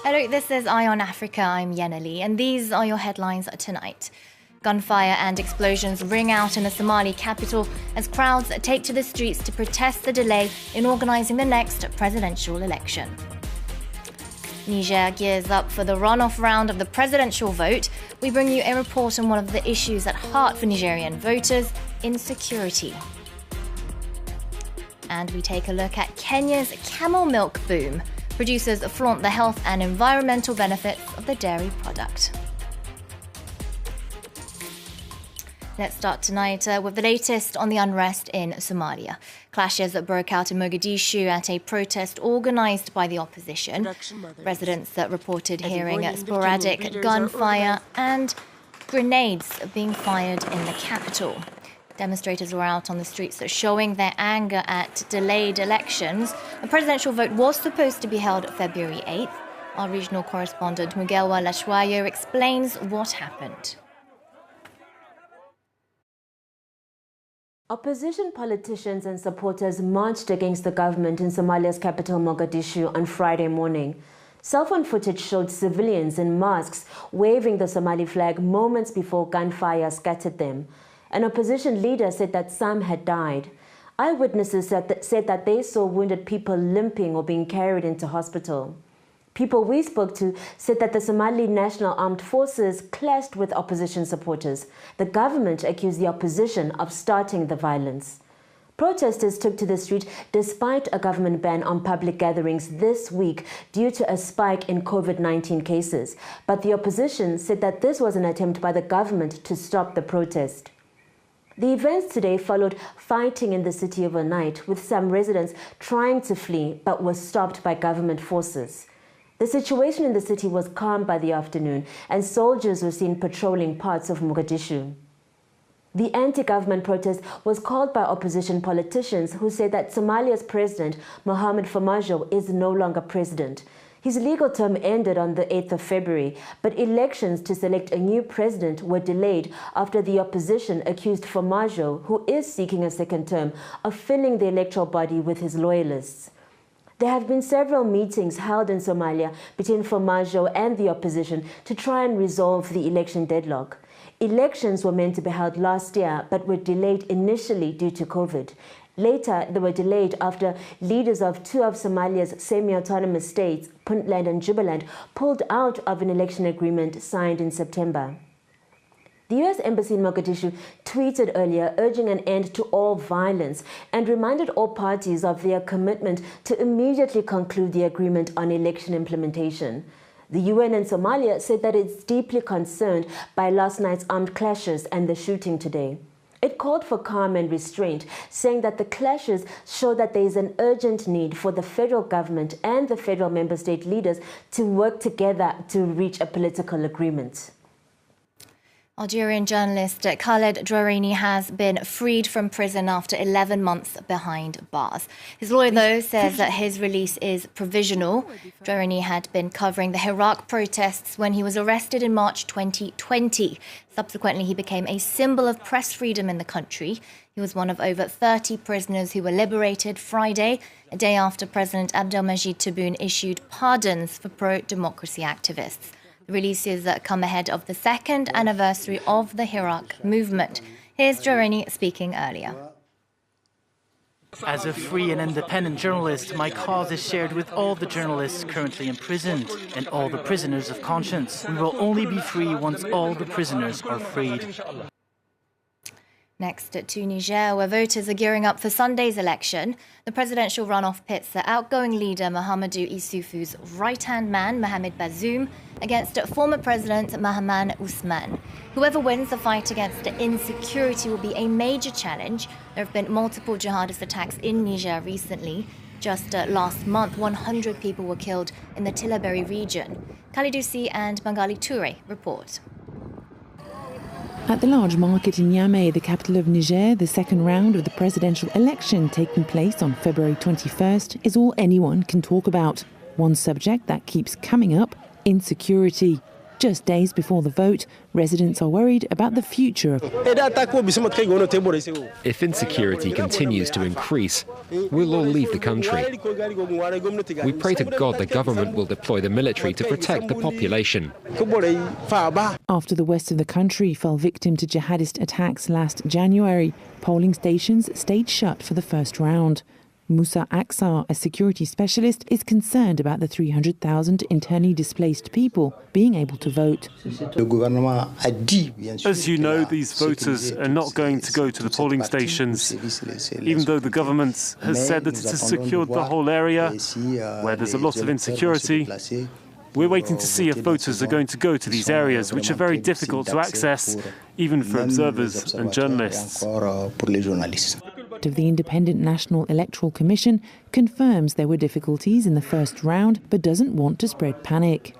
Hello, this is Eye on Africa. I'm Yena Lee, and these are your headlines tonight. Gunfire and explosions ring out in the Somali capital as crowds take to the streets to protest the delay in organising the next presidential election. Niger gears up for the runoff round of the presidential vote. We bring you a report on one of the issues at heart for Nigerian voters: insecurity. And we take a look at Kenya's camel milk boom. Producers flaunt the health and environmental benefits of the dairy product. Let's start tonight with the latest on the unrest in Somalia. Clashes that broke out in Mogadishu at a protest organised by the opposition. Residents that reported hearing sporadic gunfire and grenades being fired in the capital. Demonstrators were out on the streets showing their anger at delayed elections. A presidential vote was supposed to be held February 8th. Our regional correspondent Mugelwa Lashwayo explains what happened. Opposition politicians and supporters marched against the government in Somalia's capital Mogadishu on Friday morning. Cell phone footage showed civilians in masks waving the Somali flag moments before gunfire scattered them. An opposition leader said that some had died. Eyewitnesses said that they saw wounded people limping or being carried into hospital. People we spoke to said that the Somali National Armed Forces clashed with opposition supporters. The government accused the opposition of starting the violence. Protesters took to the street despite a government ban on public gatherings this week due to a spike in COVID-19 cases. But the opposition said that this was an attempt by the government to stop the protest. The events today followed fighting in the city overnight, with some residents trying to flee but were stopped by government forces. The situation in the city was calm by the afternoon, and soldiers were seen patrolling parts of Mogadishu. The anti-government protest was called by opposition politicians who said that Somalia's President Farmajo Has is no longer president. His legal term ended on the 8th of February, but elections to select a new president were delayed after the opposition accused Farmajo, who is seeking a second term, of filling the electoral body with his loyalists. There have been several meetings held in Somalia between Farmajo and the opposition to try and resolve the election deadlock. Elections were meant to be held last year, but were delayed initially due to COVID. Later, they were delayed after leaders of two of Somalia's semi-autonomous states, Puntland and Jubaland, pulled out of an election agreement signed in September. The U.S. Embassy in Mogadishu tweeted earlier urging an end to all violence and reminded all parties of their commitment to immediately conclude the agreement on election implementation. The UN and Somalia said that it's deeply concerned by last night's armed clashes and the shooting today. It called for calm and restraint, saying that the clashes show that there is an urgent need for the federal government and the federal member state leaders to work together to reach a political agreement. Algerian journalist Khaled Drouerini has been freed from prison after 11 months behind bars. His lawyer, though, says that his release is provisional. Drouerini had been covering the Iraq protests when he was arrested in March 2020. Subsequently, he became a symbol of press freedom in the country. He was one of over 30 prisoners who were liberated Friday, a day after President Abdelmajid Tebboune issued pardons for pro-democracy activists. The releases come ahead of the second anniversary of the Iraq movement. Here's Drouerini speaking earlier. As a free and independent journalist, my cause is shared with all the journalists currently imprisoned and all the prisoners of conscience. We will only be free once all the prisoners are freed. Next to Niger, where voters are gearing up for Sunday's election. The presidential runoff pits the outgoing leader Mahamadou Issoufou's right-hand man, Mohamed Bazoum, against former President Mahaman Ousmane. Whoever wins the fight against insecurity will be a major challenge. There have been multiple jihadist attacks in Niger recently. Just last month, 100 people were killed in the Tillaberi region. Khalidousi and Bangali Toure report. At the large market in Niamey, the capital of Niger, the second round of the presidential election taking place on February 21st is all anyone can talk about. One subject that keeps coming up: insecurity. Just days before the vote, residents are worried about the future of. If insecurity continues to increase, we'll all leave the country. We pray to God the government will deploy the military to protect the population. After the west of the country fell victim to jihadist attacks last January, polling stations stayed shut for the first round. Musa Aksar, a security specialist, is concerned about the 300,000 internally displaced people being able to vote. As you know, these voters are not going to go to the polling stations, even though the government has said that it has secured the whole area, where there's a lot of insecurity. We're waiting to see if voters are going to go to these areas, which are very difficult to access, even for observers and journalists. Of the Independent National Electoral Commission confirms there were difficulties in the first round, but doesn't want to spread panic.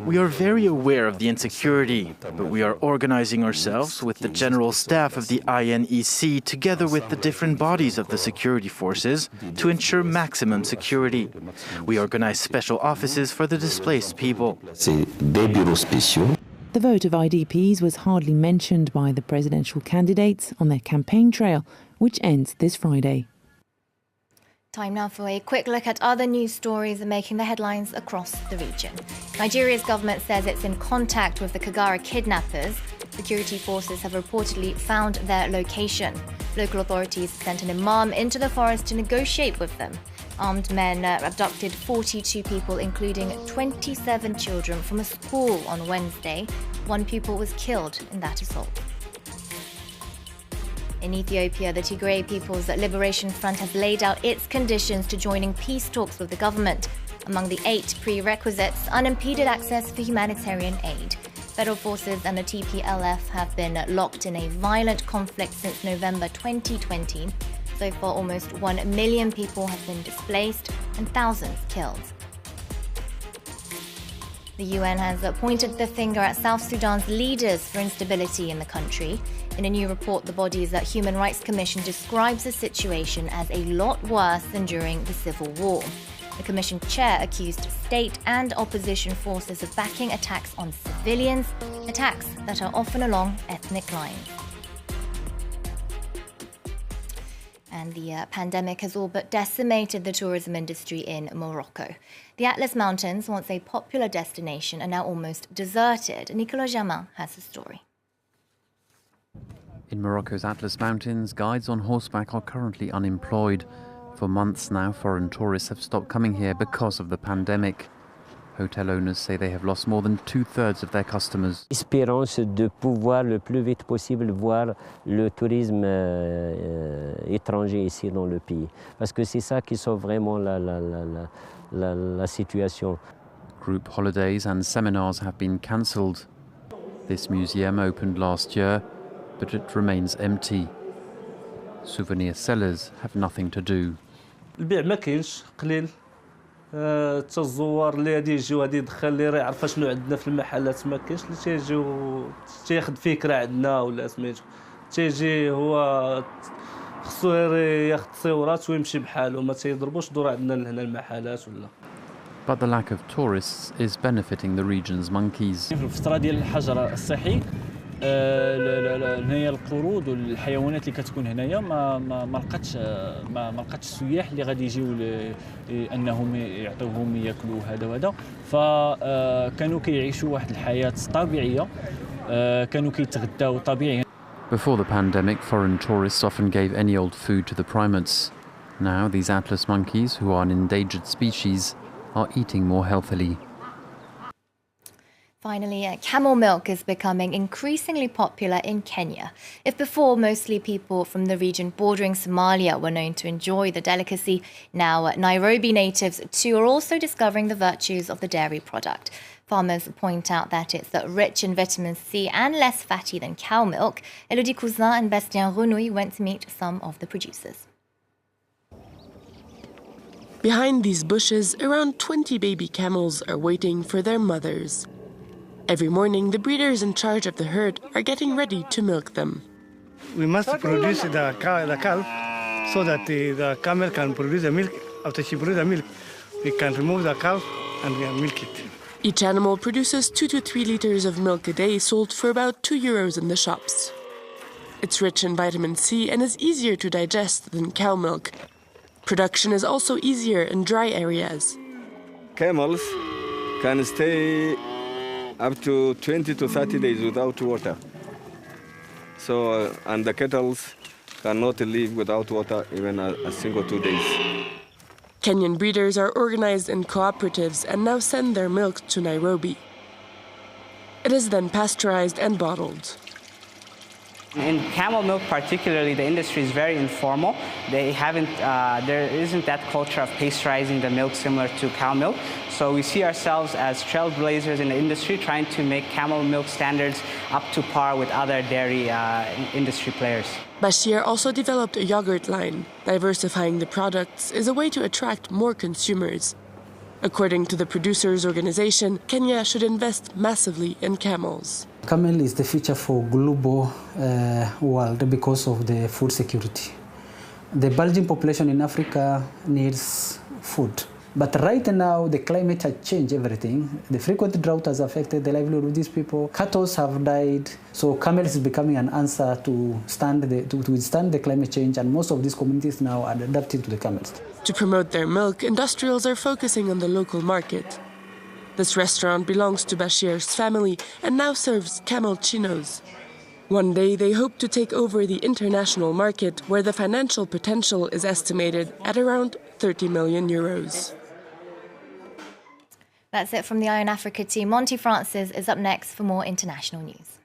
We are very aware of the insecurity, but we are organizing ourselves with the general staff of the INEC together with the different bodies of the security forces to ensure maximum security. We organize special offices for the displaced people. The vote of IDPs was hardly mentioned by the presidential candidates on their campaign trail, which ends this Friday. Time now for a quick look at other news stories making the headlines across the region. Nigeria's government says it's in contact with the Kagara kidnappers. Security forces have reportedly found their location. Local authorities sent an imam into the forest to negotiate with them. Armed men abducted 42 people, including 27 children, from a school on Wednesday. One pupil was killed in that assault. In Ethiopia, the Tigray People's Liberation Front has laid out its conditions to joining peace talks with the government. Among the 8 prerequisites, unimpeded access for humanitarian aid. Federal forces and the TPLF have been locked in a violent conflict since November 2020. So far, almost 1 million people have been displaced and thousands killed. The UN has pointed the finger at South Sudan's leaders for instability in the country. In a new report, the body's Human Rights Commission describes the situation as a lot worse than during the civil war. The Commission chair accused state and opposition forces of backing attacks on civilians, attacks that are often along ethnic lines. And the pandemic has all but decimated the tourism industry in Morocco. The Atlas Mountains, once a popular destination, are now almost deserted. Nicolas Jamin has the story. In Morocco's Atlas Mountains, guides on horseback are currently unemployed. For months now, foreign tourists have stopped coming here because of the pandemic. Hotel owners say they have lost more than 2/3 of their customers. Espérance de pouvoir le plus vite possible voir le tourisme étranger ici dans le pays. Parce que c'est ça qui sauve vraiment la situation. Group holidays and seminars have been cancelled. This museum opened last year, but it remains empty. Souvenir sellers have nothing to do. البيع ما كاينش قليل حتى الزوار اللي غادي يجيو غادي يدخل اللي راه يعرف شنو عندنا في المحلات ما كاينش اللي تيجيو تياخذ فكره عندنا ولا سميتو تيجي هو خصو ياخذ تصويرات ويمشي بحاله ما تيضربوش دور عندنا لهنا المحلات ولا. But the lack of tourists is benefiting the region's monkeys. في الفتره ديال الحجر الصحي هنايا القرود والحيوانات اللي كتكون هنايا ما لقاتش السياح اللي غادي يجيو انهم يعطيوهم ياكلوا هذا وهذا فكانوا كيعيشوا واحد الحياه طبيعيه كانوا كيتغداو طبيعي. Before the pandemic, foreign tourists often gave any old food to the primates. Now these Atlas monkeys, who are an endangered species, are eating more healthily. Finally, camel milk is becoming increasingly popular in Kenya. If before mostly people from the region bordering Somalia were known to enjoy the delicacy, now Nairobi natives too are also discovering the virtues of the dairy product. Farmers point out that it's rich in vitamin C and less fatty than cow milk. Elodie Cousin and Bastien Renouille went to meet some of the producers. Behind these bushes, around 20 baby camels are waiting for their mothers. Every morning, the breeders in charge of the herd are getting ready to milk them. We must produce the calf so that the camel can produce the milk. After she produces the milk, We can remove the cow and we milk it. Each animal produces 2 to 3 liters of milk a day, sold for about €2 in the shops. It's rich in vitamin C and is easier to digest than cow milk. Production is also easier in dry areas. Camels can stay up to 20 to 30 days without water. So, and the cattle cannot live without water even a single 2 days. Kenyan breeders are organized in cooperatives and now send their milk to Nairobi. It is then pasteurized and bottled. In camel milk particularly, the industry is very informal. There isn't that culture of pasteurizing the milk similar to cow milk. So we see ourselves as trailblazers in the industry, trying to make camel milk standards up to par with other dairy industry players. Bashir also developed a yogurt line. Diversifying the products is a way to attract more consumers. According to the producers' organization, Kenya should invest massively in camels. Camel is the future for global world because of the food security. The bulging population in Africa needs food. But right now, the climate has changed everything. The frequent drought has affected the livelihood of these people. Cattle have died. So camels is becoming an answer to withstand the climate change. And most of these communities now are adapting to the camels. To promote their milk, industrials are focusing on the local market. This restaurant belongs to Bashir's family and now serves camel chinos. One day, they hope to take over the international market, where the financial potential is estimated at around €30 million. That's it from the Eye on Africa team. Monty Francis is up next for more international news.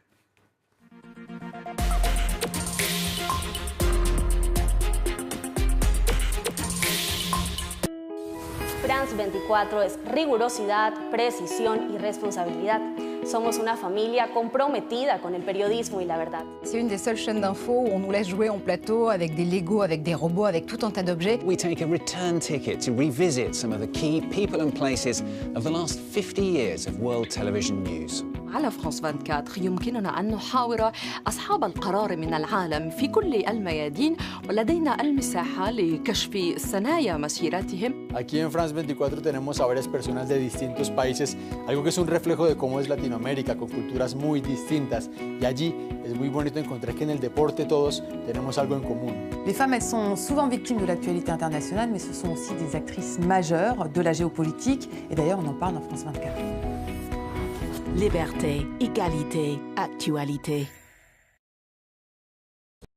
France 24 es rigurosidad, precisión y responsabilidad. Somos una familia comprometida con el periodismo y la verdad. C'est une des seules chaînes d'infos où on nous laisse jouer en plateau avec des Legos, avec des robots, avec tout un tas d'objets. We take a return ticket to revisit some of the key people and places of the last 50 years of world television news. على فرانس 24 يمكننا أن نحاور أصحاب القرار من العالم في كل الميادين ولدينا المساحة لكشف ثنايا مسيرتهم. Aquí en France 24 tenemos a varias personas de distintos países, algo que es un reflejo de cómo es Latinoamérica, con culturas muy distintas. Y allí es muy bonito encontrar que en el deporte todos tenemos algo en común. Les femmes, elles sont souvent victimes de l'actualité internationale, mais ce sont aussi des actrices majeures de la géopolitique. Et d'ailleurs, on en parle dans France 24. Liberté, égalité, actualité.